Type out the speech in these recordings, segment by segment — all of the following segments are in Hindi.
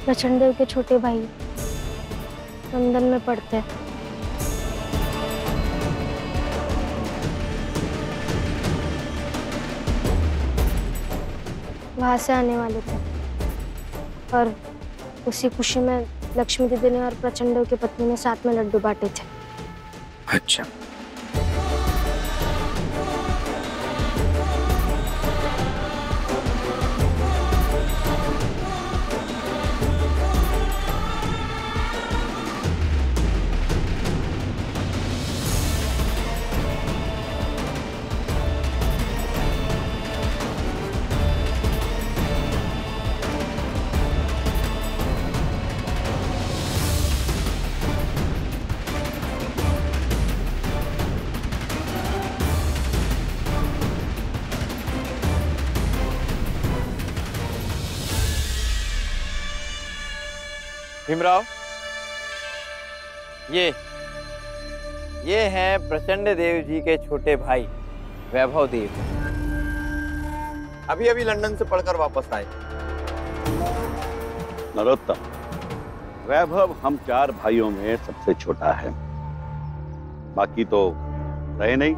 प्रचंड के छोटे भाई लंदन में पढ़ते हैं। वहां से आने वाले थे और उसी खुशी में लक्ष्मी दीदी ने और प्रचंड की पत्नी ने साथ में लड्डू बांटे थे। अच्छा, भीमराव, ये हैं प्रचंड देव जी के छोटे भाई वैभव देव। अभी अभी लंदन से पढ़कर वापस आए। नरोत्तम, वैभव हम 4 भाइयों में सबसे छोटा है, बाकी तो रहे नहीं,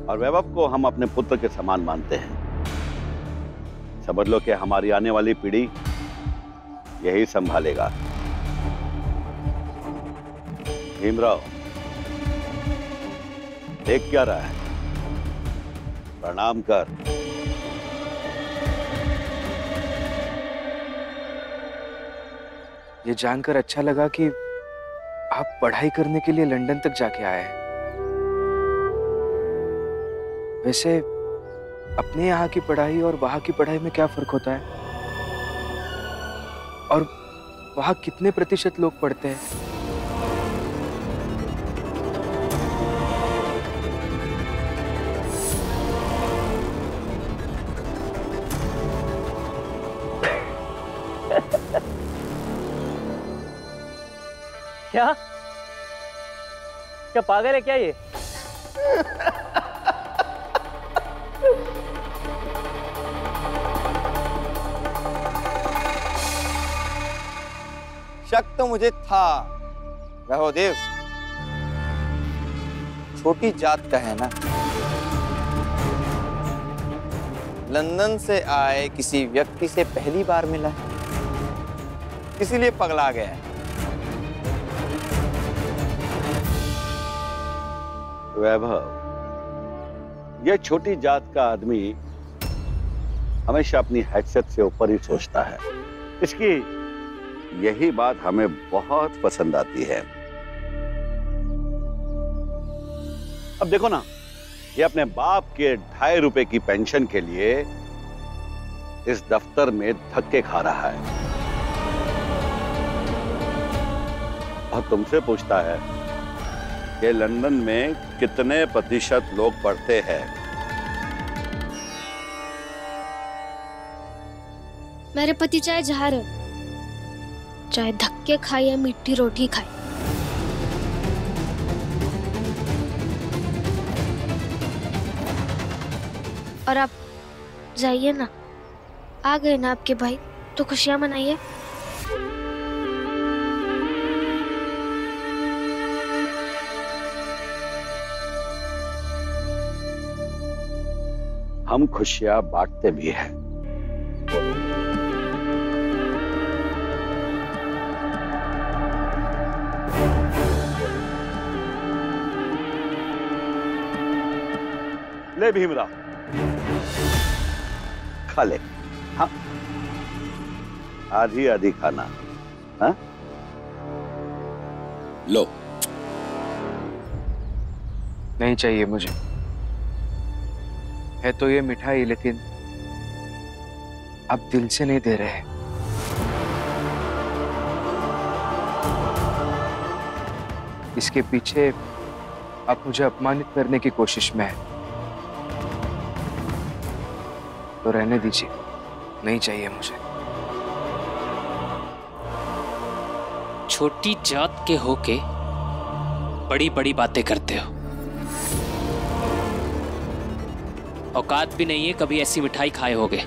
और वैभव को हम अपने पुत्र के समान मानते हैं। समझ लो कि हमारी आने वाली पीढ़ी यही संभालेगा। भीमराव, देख क्या रहा है? प्रणाम कर। ये जानकर अच्छा लगा कि आप पढ़ाई करने के लिए लंदन तक जाके आए हैं। वैसे अपने यहाँ की पढ़ाई और वहाँ की पढ़ाई में क्या फर्क होता है? और वहाँ कितने प्रतिशत लोग पढ़ते हैं? क्या क्या पागल है क्या ये? शक तो मुझे था वैभव देव, छोटी जात का है ना। लंदन से आए किसी व्यक्ति से पहली बार मिला है, इसीलिए पगला गया है। वैभव, यह छोटी जात का आदमी हमेशा अपनी हैसियत से ऊपर ही सोचता है। इसकी यही बात हमें बहुत पसंद आती है। अब देखो ना, ये अपने बाप के 2.5 रुपए की पेंशन के लिए इस दफ्तर में धक्के खा रहा है, और तुमसे पूछता है कि लंदन में कितने प्रतिशत लोग पढ़ते हैं। मेरे पति चाहे जहाँ रहे, चाहे धक्के खाए या मीठी रोटी खाए, और आप जाइए ना, आ गए ना आपके भाई, तो खुशियां मनाइए। हम खुशियां बांटते भी हैं। ले भीमराव, खा ले। हाँ, आधी आधी खाना। हाँ, लो। नहीं चाहिए मुझे। है तो ये मिठाई, लेकिन आप दिल से नहीं दे रहे। इसके पीछे आप मुझे अपमानित करने की कोशिश में है, तो रहने दीजिए। नहीं चाहिए मुझे। छोटी जात के होके बड़ी बड़ी बातें करते हो। औकात भी नहीं है कभी ऐसी मिठाई खाए होगे।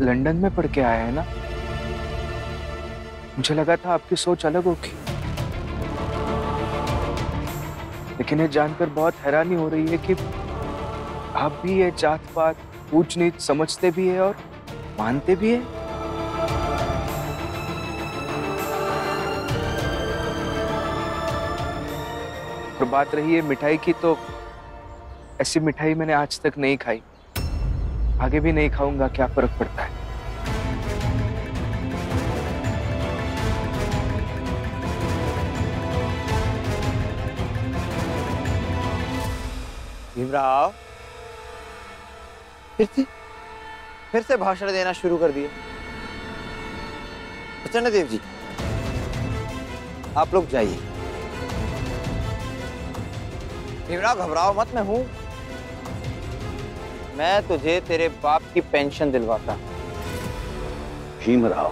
लंदन में पढ़ के आया है ना? मुझे लगा था आपकी सोच अलग होगी, लेकिन ये जानकर बहुत हैरानी हो रही है कि आप भी ये जात पात ऊंच नीच समझते भी है और मानते भी है। और बात रही है मिठाई की, तो ऐसी मिठाई मैंने आज तक नहीं खाई, आगे भी नहीं खाऊंगा। क्या फर्क पड़ता है? भीमराव फिर से भाषण देना शुरू कर दिए। प्रचंडदेव जी, आप लोग जाइए। भीमराव घबराओ मत, मैं हूं। मैं तुझे तेरे बाप की पेंशन दिलवाता। भीमराव,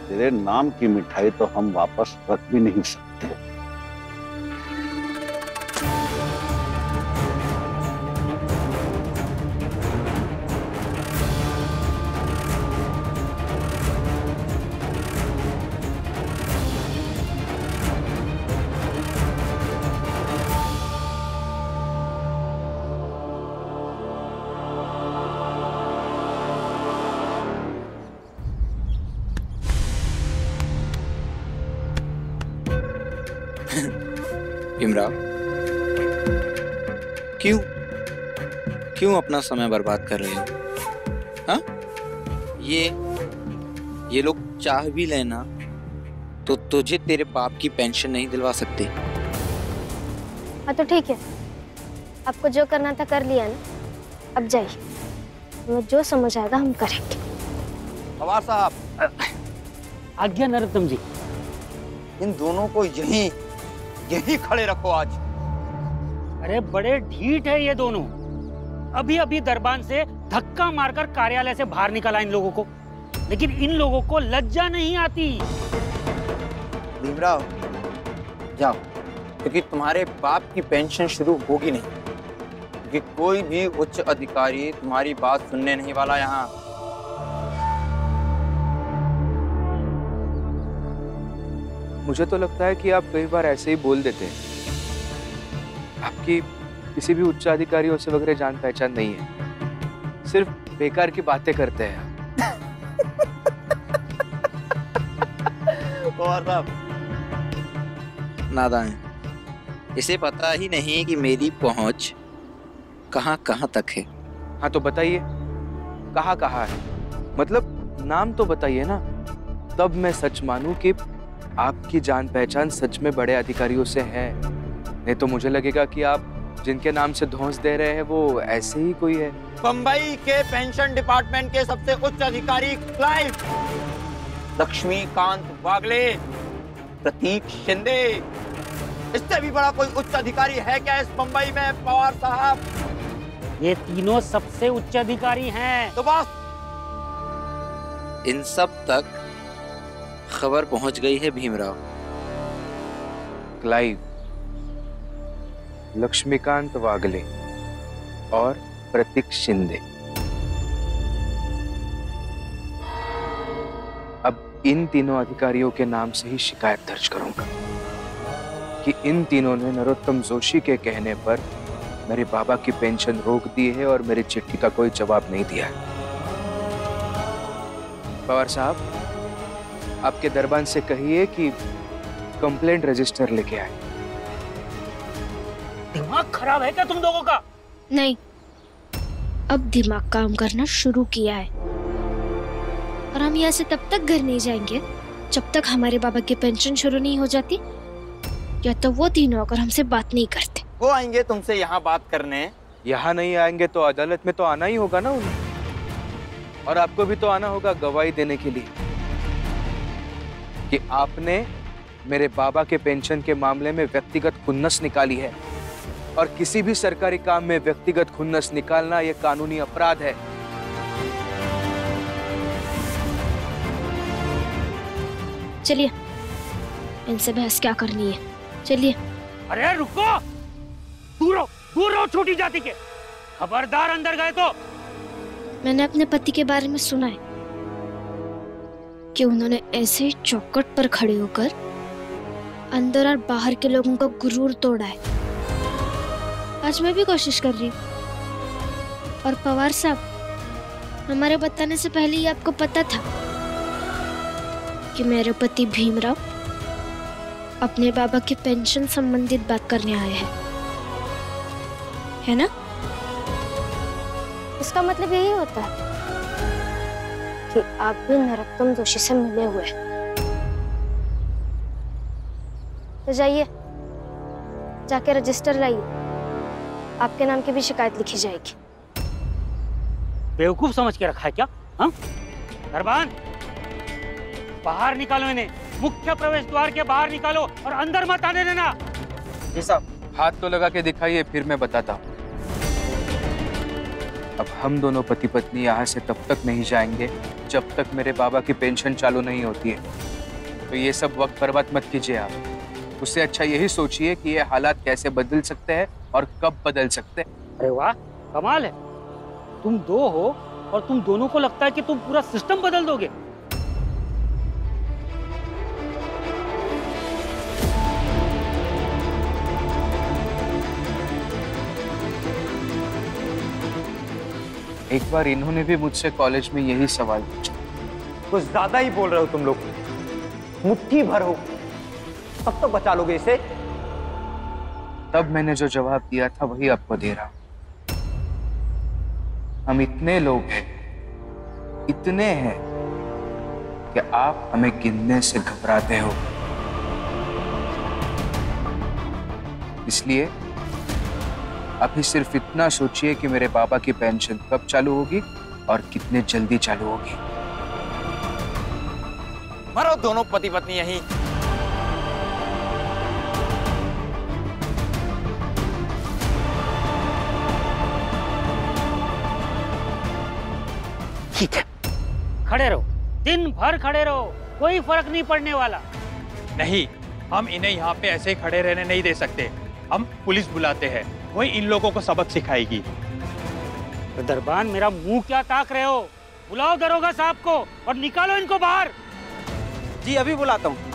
तेरे नाम की मिठाई तो हम वापस रख भी नहीं सकते। भीमराव, क्यों अपना समय बर्बाद कर रहे हो? हाँ? ये लोग चाह भी लेना तो तुझे तेरे बाप की पेंशन नहीं दिलवा सकते। हाँ तो ठीक है, आपको जो करना था कर लिया ना, अब जाइए। हमें जो समझ आएगा हम करेंगे। पवार साहब। आज्ञा नरोत्तम जी। इन दोनों को यही खड़े रखो आज। अरे बड़े ढीठ है ये दोनों, अभी अभी दरबान से धक्का मारकर कार्यालय से बाहर निकाला इन लोगों को, लेकिन इन लोगों को लज्जा नहीं आती। भीमराव जाओ, क्योंकि तुम्हारे बाप की पेंशन शुरू होगी नहीं, क्योंकि कोई भी उच्च अधिकारी तुम्हारी बात सुनने नहीं वाला यहाँ। मुझे तो लगता है कि आप कई बार ऐसे ही बोल देते हैं। आपकी किसी भी उच्च अधिकारियों से वगैरह जान पहचान नहीं है, सिर्फ बेकार की बातें करते हैं। पवार साहब नादान है, इसे पता ही नहीं कि मेरी पहुंच कहां कहां तक है। हाँ तो बताइए, कहाँ कहाँ है? मतलब नाम तो बताइए ना, तब मैं सच मानूं कि आपकी जान पहचान सच में बड़े अधिकारियों से है। नहीं तो मुझे लगेगा कि आप जिनके नाम से धौंस दे रहे हैं वो ऐसे ही कोई है। बंबई के पेंशन डिपार्टमेंट के सबसे उच्च अधिकारी क्लाइव, लक्ष्मीकांत वागले, प्रतीक शिंदे, इससे भी बड़ा कोई उच्च अधिकारी है क्या इस बंबई में पवार साहब? ये तीनों सबसे उच्च अधिकारी हैं। तो बस इन सब तक खबर पहुंच गई है भीमराव। क्लाइव, लक्ष्मीकांत वागले और प्रतीक शिंदे। अब इन तीनों अधिकारियों के नाम से ही शिकायत दर्ज करूंगा कि इन तीनों ने नरोत्तम जोशी के कहने पर मेरे बाबा की पेंशन रोक दी है और मेरी चिट्ठी का कोई जवाब नहीं दिया है। पवार साहब, आपके दरबान से कहिए कि कंप्लेंट रजिस्टर लेके आए। दिमाग खराब है क्या तुम लोगों का? नहीं, अब दिमाग काम करना शुरू किया है और हम यहाँ से तब तक घर नहीं जाएंगे जब तक हमारे बाबा की पेंशन शुरू नहीं हो जाती, या तो वो तीनों अगर हमसे बात नहीं करते। वो आएंगे तुमसे यहाँ बात करने। यहाँ नहीं आएंगे तो अदालत में तो आना ही होगा ना उन्हें, और आपको भी तो आना होगा गवाही देने के लिए कि आपने मेरे बाबा के पेंशन के मामले में व्यक्तिगत खुन्नस निकाली है, और किसी भी सरकारी काम में व्यक्तिगत खुन्नस निकालना यह कानूनी अपराध है। चलिए, इनसे बहस क्या करनी है, चलिए। अरे रुको, दूर रहो छोटी जाति के, खबरदार अंदर गए तो मैंने अपने पति के बारे में सुना है कि उन्होंने ऐसे ही चौखट पर खड़े होकर अंदर और बाहर के लोगों का गुरूर तोड़ा है। आज मैं भी कोशिश कर रही हूँ। और पवार साहब, हमारे बताने से पहले ही आपको पता था कि मेरे पति भीमराव अपने बाबा की पेंशन संबंधित बात करने आए हैं, है ना? इसका मतलब यही होता है कि आप भी नरोत्तम जोशी से मिले हुए हैं। तो जाइए, जाके रजिस्टर लाइए, आपके नाम की भी शिकायत लिखी जाएगी। बेवकूफ समझ के रखा है क्या? हाँ, दरबान बाहर निकालो इन्हें, मुख्य प्रवेश द्वार के बाहर निकालो और अंदर मत आने देना। जी साहब। हाथ तो लगा के दिखाइए, फिर मैं बताता हूँ। अब हम दोनों पति पत्नी यहाँ से तब तक नहीं जाएंगे जब तक मेरे बाबा की पेंशन चालू नहीं होती है। तो ये सब वक्त बर्बाद मत कीजिए आप। उससे अच्छा यही सोचिए कि ये हालात कैसे बदल सकते हैं और कब बदल सकते हैं। अरे वाह, कमाल है। तुम दो हो और तुम दोनों को लगता है कि तुम पूरा सिस्टम बदल दोगे। एक बार इन्होंने भी मुझसे कॉलेज में यही सवाल पूछा। कुछ ज्यादा ही बोल रहे हो तुम लोग। मुट्ठी भर हो, तब तो बचा लोगे इसे। तब मैंने जो जवाब दिया था वही आपको दे रहा हूं। हम इतने लोग हैं, इतने हैं कि आप हमें गिनने से घबराते हो। इसलिए अभी सिर्फ इतना सोचिए कि मेरे बाबा की पेंशन कब चालू होगी और कितने जल्दी चालू होगी। मरो दोनों पति पत्नी यहीं। ठीक है, खड़े रहो, दिन भर खड़े रहो, कोई फर्क नहीं पड़ने वाला। नहीं, हम इन्हें यहाँ पे ऐसे ही खड़े रहने नहीं दे सकते। हम पुलिस बुलाते हैं, वही इन लोगों को सबक सिखाएगी। तो दरबान, मेरा मुंह क्या ताक रहे हो? बुलाओ दरोगा साहब को और निकालो इनको बाहर। जी अभी बुलाता हूँ।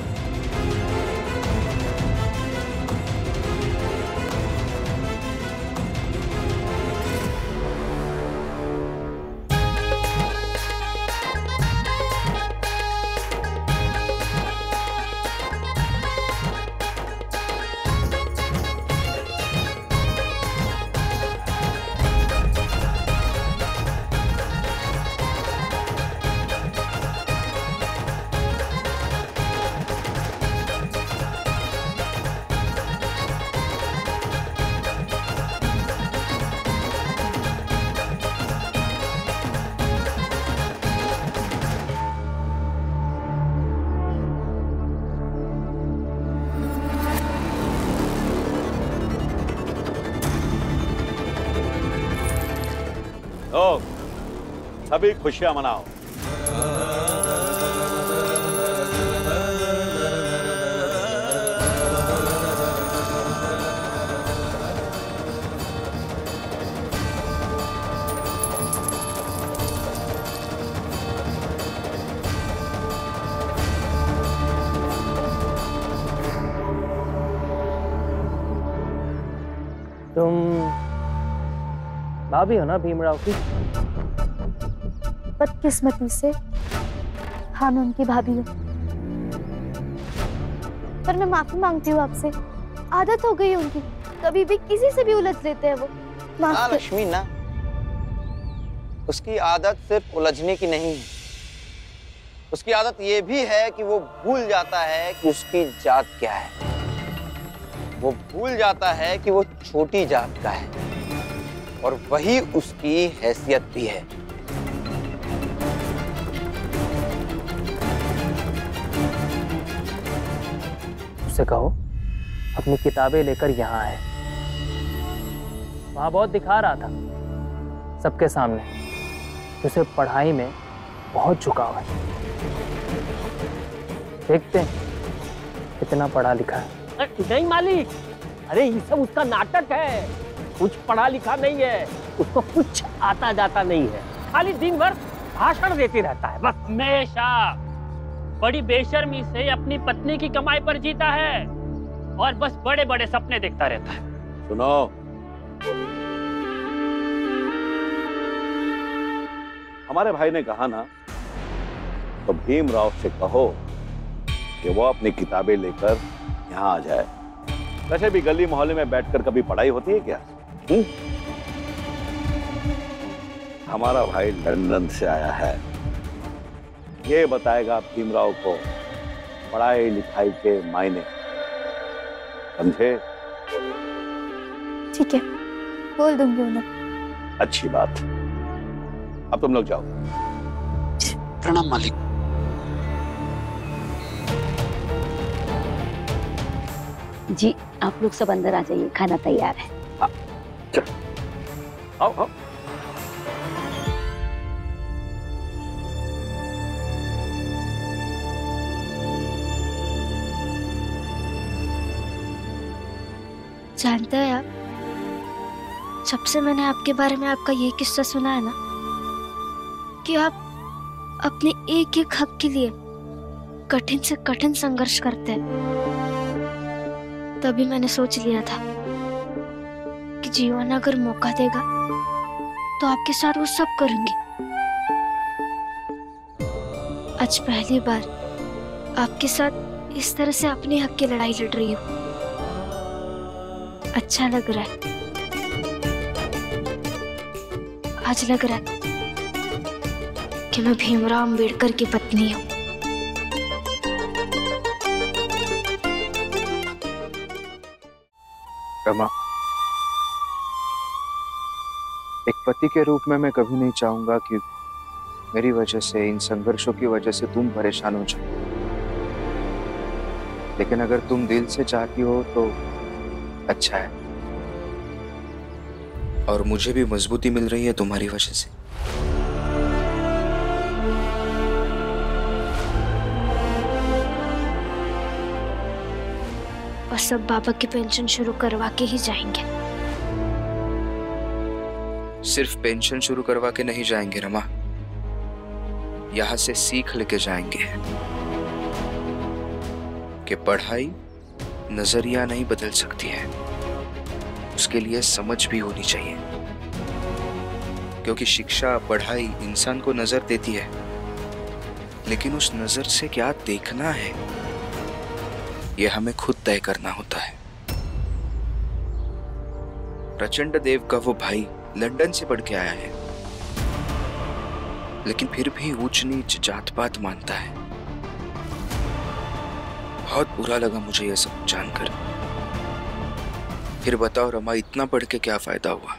तो सभी खुशियां मनाओ। तुम भाभी हो ना भीमराव की? बदकिस्मती से हाँ, मैं उनकी भाभी हूँ। पर मैं माफी मांगती हूँ आपसे, आदत हो गई है उनकी, कभी भी किसी से भी उलझ लेते हैं वो। ना लक्ष्मी ना, उसकी आदत सिर्फ उलझने की नहीं है, उसकी आदत ये भी है कि वो भूल जाता है कि उसकी जात क्या है। वो भूल जाता है कि वो छोटी जात का है और वही उसकी हैसियत भी है। उससे कहो अपनी किताबें लेकर यहाँ आए। वहां बहुत दिखा रहा था सबके सामने कि उसे पढ़ाई में बहुत झुकाव है। देखते हैं कितना पढ़ा लिखा है। नहीं मालिक, अरे ये सब उसका नाटक है, कुछ पढ़ा लिखा नहीं है, उसको कुछ आता जाता नहीं है। खाली दिन भर भाषण देते रहता है बस। हमेशा बड़ी बेशर्मी से अपनी पत्नी की कमाई पर जीता है और बस बड़े बड़े सपने देखता रहता है। सुनो, हमारे भाई ने कहा ना, तो भीमराव से कहो कि वो अपनी किताबें लेकर यहाँ आ जाए। वैसे भी गली मोहल्ले में बैठकर कभी पढ़ाई होती है क्या? हमारा भाई लंदन से आया है, ये बताएगा भीमराव को पढ़ाई लिखाई के मायने। समझे? ठीक है, बोल दूंगी उन्हें। अच्छी बात। अब तुम लोग जाओ। प्रणाम मालिक। जी आप लोग सब अंदर आ जाइए, खाना तैयार है। आओ आओ। जानते हैं आप, जब से मैंने आपके बारे में आपका ये किस्सा सुना है ना, कि आप अपने एक एक हक के लिए कठिन से कठिन संघर्ष करते हैं, तभी मैंने सोच लिया था कि जीवन अगर मौका देगा तो आपके साथ वो सब करूंगी। आज पहली बार आपके साथ इस तरह से अपने हक की लड़ाई लड़ रही हूँ। अच्छा लग रहा है। आज लग रहा है कि मैं भीमराव अंबेडकर की पत्नी हूँ। रमा, एक पति के रूप में मैं कभी नहीं चाहूंगा कि मेरी वजह से, इन संघर्षों की वजह से तुम परेशान हो जाओ। लेकिन अगर तुम दिल से चाहती हो तो अच्छा है, और मुझे भी मजबूती मिल रही है तुम्हारी वजह से। और सब बाबा की पेंशन शुरू करवा के ही जाएंगे। सिर्फ पेंशन शुरू करवा के नहीं जाएंगे रमा, यहां से सीख लेके जाएंगे कि पढ़ाई नजरिया नहीं बदल सकती है, उसके लिए समझ भी होनी चाहिए। क्योंकि शिक्षा, पढ़ाई इंसान को नजर देती है, लेकिन उस नजर से क्या देखना है यह हमें खुद तय करना होता है। प्रचंड देव का वो भाई लंदन से पढ़ के आया है, लेकिन फिर भी ऊंच नीच जात पात मानता है। बहुत बुरा लगा मुझे यह सब जानकर। फिर बताओ रमा, इतना पढ़ के क्या फायदा हुआ?